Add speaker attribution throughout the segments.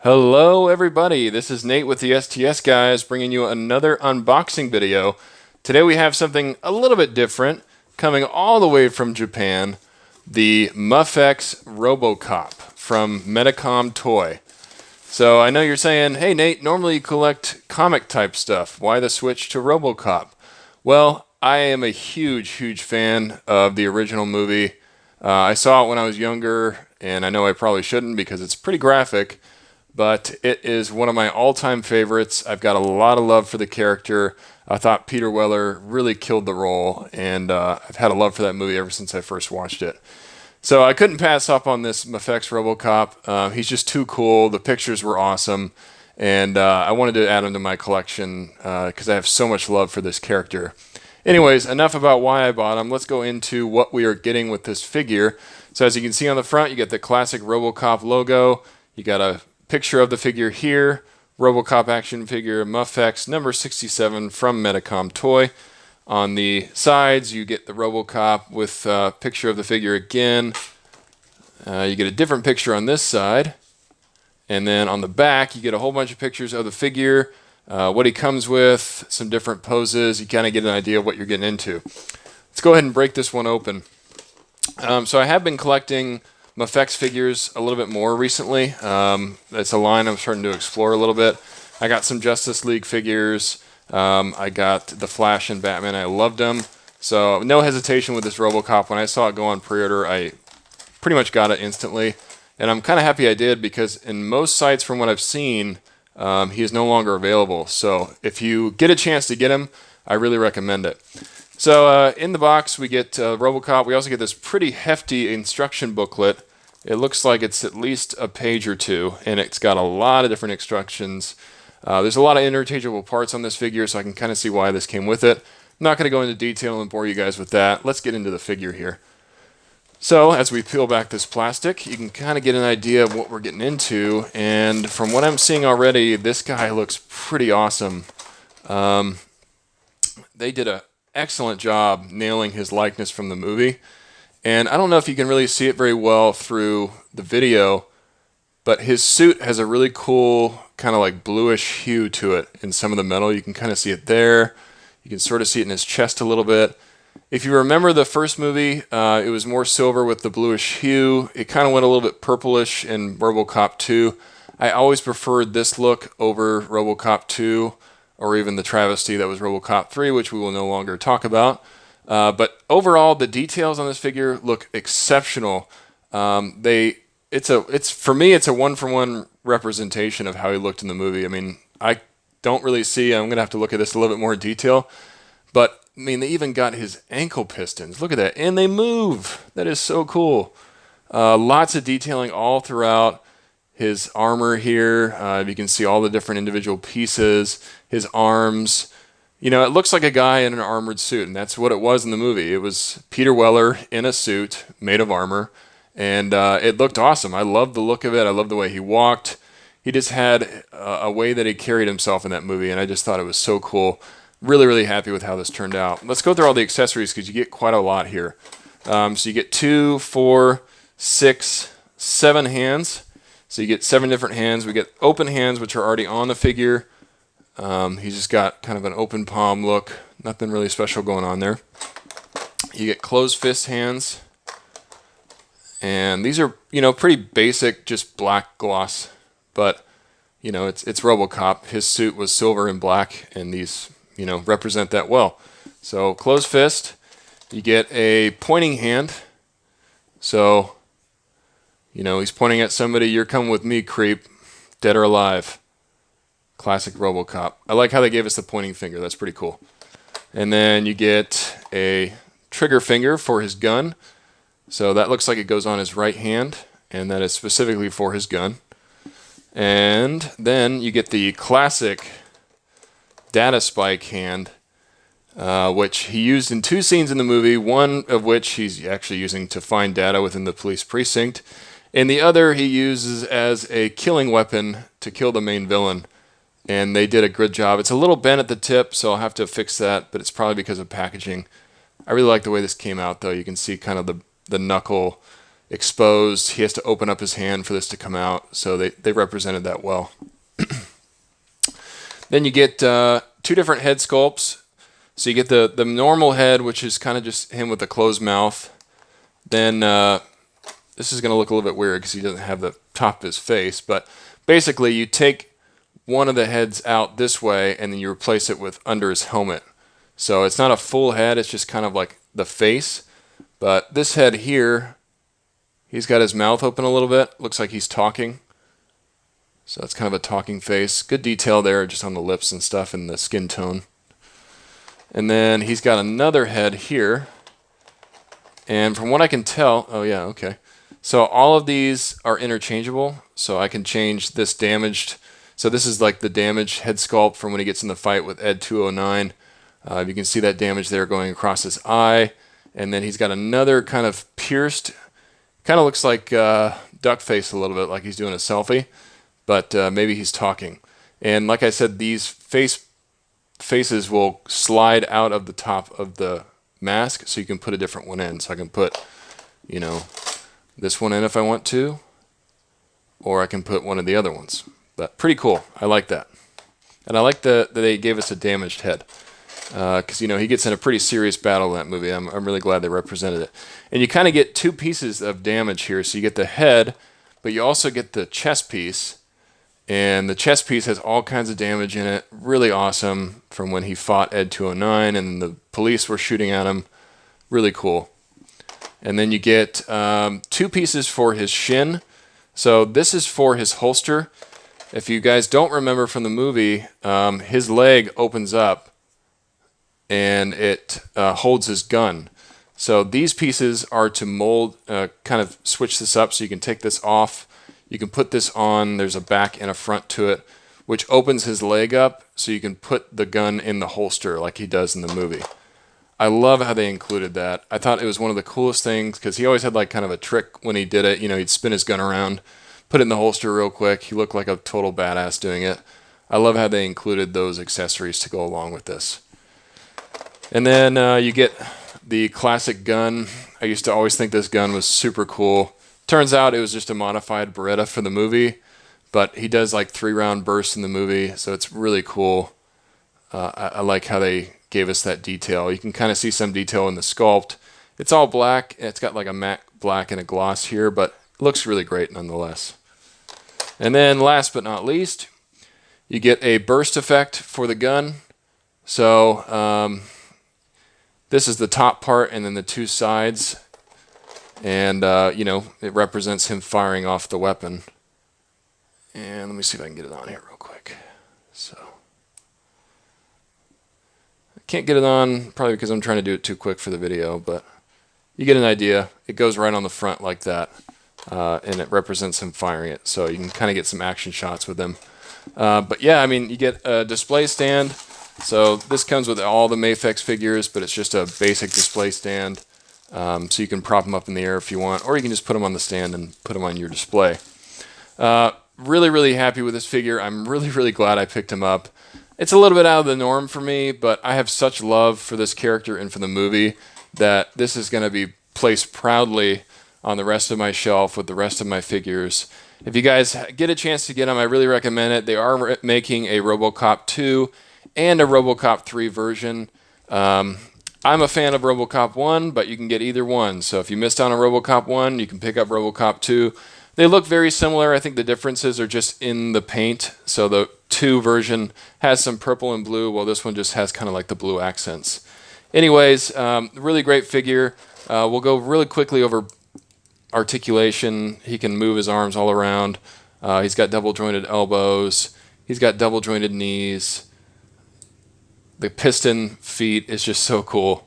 Speaker 1: Hello everybody, this is Nate with the STS guys bringing you another unboxing video. Today we have something a little bit different coming all the way from Japan, the Mafex Robocop from Medicom Toy. So I know you're saying, hey Nate, normally you collect comic type stuff. Why the switch to Robocop? Well, I am a huge fan of the original movie. I saw it when I was younger, and I know I probably shouldn't because it's pretty graphic, but it is one of my all-time favorites. I've got a lot of love for the character. I thought Peter Weller really killed the role, and I've had a love for that movie ever since I first watched it. So I couldn't pass up on this Mafex Robocop. He's just too cool. The pictures were awesome, and I wanted to add him to my collection because I have so much love for this character. Anyways, enough about why I bought him. Let's go into what we are getting with this figure. So as you can see on the front, you get the classic Robocop logo. You got a picture of the figure here, Robocop action figure Mafex number 67 from Medicom Toy. On the sides, you get the Robocop with a picture of the figure again. You get a different picture on this side. And then on the back, you get a whole bunch of pictures of the figure, what he comes with, some different poses. You kind of get an idea of what you're getting into. Let's go ahead and break this one open. So I have been collecting Mafex figures a little bit more recently. It's a line I'm starting to explore a little bit. I got some Justice League figures. I got the Flash and Batman. I loved them. So no hesitation with this Robocop. When I saw it go on pre-order, I pretty much got it instantly. And I'm kind of happy I did because in most sites from what I've seen, he is no longer available. So if you get a chance to get him, I really recommend it. So in the box we get Robocop. We also get this pretty hefty instruction booklet. It looks like it's at least a page or two, and it's got a lot of different instructions. There's a lot of interchangeable parts on this figure, so I can kind of see why this came with it. I'm not going to go into detail and bore you guys with that. Let's get into the figure here. So as we peel back this plastic, you can kind of get an idea of what we're getting into, and from what I'm seeing already, this guy looks pretty awesome. They did an excellent job nailing his likeness from the movie. And I don't know if you can really see it very well through the video, but his suit has a really cool kind of like bluish hue to it in some of the metal. You can kind of see it there. You can sort of see it in his chest a little bit. If you remember the first movie, it was more silver with the bluish hue. It kind of went a little bit purplish in Robocop 2. I always preferred this look over Robocop 2 or even the travesty that was Robocop 3, which we will no longer talk about. But overall, the details on this figure look exceptional. For me, it's a one-for-one representation of how he looked in the movie. I mean, I don't really see. I'm gonna have to look at this a little bit more in detail. But I mean, they even got his ankle pistons. Look at that, and they move. That is so cool. Lots of detailing all throughout his armor here. You can see all the different individual pieces. His arms. You know, it looks like a guy in an armored suit, and that's what it was in the movie. It was Peter Weller in a suit made of armor, and it looked awesome. I loved the look of it. I loved the way he walked. He just had a way that he carried himself in that movie, and I just thought it was so cool. Really happy with how this turned out. Let's go through all the accessories because you get quite a lot here. So you get 2, 4, 6, 7 hands. So you get 7 different hands. We get open hands, which are already on the figure. He's just got kind of an open palm look. Nothing really special going on there. You get closed fist hands. And these are, you know, pretty basic, just black gloss. But, you know, it's Robocop. His suit was silver and black, and these, you know, represent that well. So closed fist. You get a pointing hand. So, you know, he's pointing at somebody. You're coming with me, creep. Dead or alive. Classic Robocop. I like how they gave us the pointing finger. That's pretty cool. And then you get a trigger finger for his gun. So that looks like it goes on his right hand, and that is specifically for his gun. And then you get the classic data spike hand, which he used in 2 scenes in the movie, one of which he's actually using to find data within the police precinct, and the other he uses as a killing weapon to kill the main villain. And they did a good job. It's a little bent at the tip, so I'll have to fix that, but it's probably because of packaging. I really like the way this came out, though. You can see kind of the knuckle exposed. He has to open up his hand for this to come out, so they represented that well. Then you get 2 different head sculpts. So you get the normal head, which is kind of just him with a closed mouth. Then this is going to look a little bit weird because he doesn't have the top of his face, but basically you take one of the heads out this way and then you replace it with under his helmet. So it's not a full head, it's just kind of like the face. But this head here, he's got his mouth open a little bit, looks like he's talking. So it's kind of a talking face. Good detail there just on the lips and stuff and the skin tone. And then he's got another head here. And from what I can tell, oh yeah, okay. So all of these are interchangeable. So I can change this damaged. So this is like the damaged head sculpt from when he gets in the fight with Ed 209. You can see that damage there going across his eye. And then he's got another kind of pierced, kind of looks like duck face a little bit, like he's doing a selfie. But maybe he's talking. And like I said, these faces will slide out of the top of the mask, so you can put a different one in. So I can put, you know, this one in if I want to, or I can put one of the other ones. But pretty cool. I like that. And I like that they gave us a damaged head. Because, you know, he gets in a pretty serious battle in that movie. I'm really glad they represented it. And you kind of get 2 pieces of damage here. So you get the head, but you also get the chest piece. And the chest piece has all kinds of damage in it. Really awesome from when he fought Ed 209 and the police were shooting at him. Really cool. And then you get 2 pieces for his shin. So this is for his holster. If you guys don't remember from the movie, his leg opens up and it holds his gun. So these pieces are to mold, kind of switch this up so you can take this off. You can put this on, there's a back and a front to it, which opens his leg up so you can put the gun in the holster like he does in the movie. I love how they included that. I thought it was one of the coolest things because he always had like kind of a trick when he did it. You know, he'd spin his gun around, put it in the holster real quick. He looked like a total badass doing it. I love how they included those accessories to go along with this. And then you get the classic gun. I used to always think this gun was super cool. Turns out it was just a modified Beretta for the movie, but he does like 3-round bursts in the movie, so it's really cool. I like how they gave us that detail. You can kind of see some detail in the sculpt. It's all black. It's got like a matte black and a gloss here, but it looks really great nonetheless. And then last but not least, you get a burst effect for the gun. So this is the top part and then the 2 sides. And, you know, it represents him firing off the weapon. And let me see if I can get it on here real quick. So, I can't get it on probably because I'm trying to do it too quick for the video, but you get an idea. It goes right on the front like that, and it represents him firing it. So you can kind of get some action shots with him. But yeah, I mean, you get a display stand. So this comes with all the Mafex figures, but it's just a basic display stand. So you can prop them up in the air if you want, or you can just put them on the stand and put them on your display. Really, really happy with this figure. I'm really, really glad I picked him up. It's a little bit out of the norm for me, but I have such love for this character and for the movie that this is going to be placed proudly on the rest of my shelf with the rest of my figures. If you guys get a chance to get them, I really recommend it. They are making a Robocop 2 and a Robocop 3 version. I'm a fan of Robocop 1, but you can get either one. So if you missed out on Robocop 1, you can pick up Robocop 2. They look very similar. I think the differences are just in the paint. So the 2 version has some purple and blue, while this one just has kind of like the blue accents. Anyways, really great figure. We'll go really quickly over articulation. He can move his arms all around. He's got double jointed elbows. He's got double jointed knees. The piston feet is just so cool.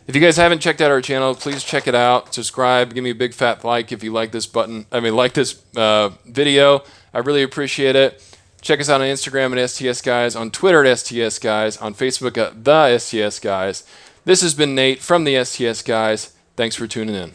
Speaker 1: If you guys haven't checked out our channel, please check it out. Subscribe. Give me a big fat like if you like this video. I really appreciate it. Check us out on Instagram at STS Guys, on Twitter at STS Guys, on Facebook at The STS Guys. This has been Nate from the STS Guys. Thanks for tuning in.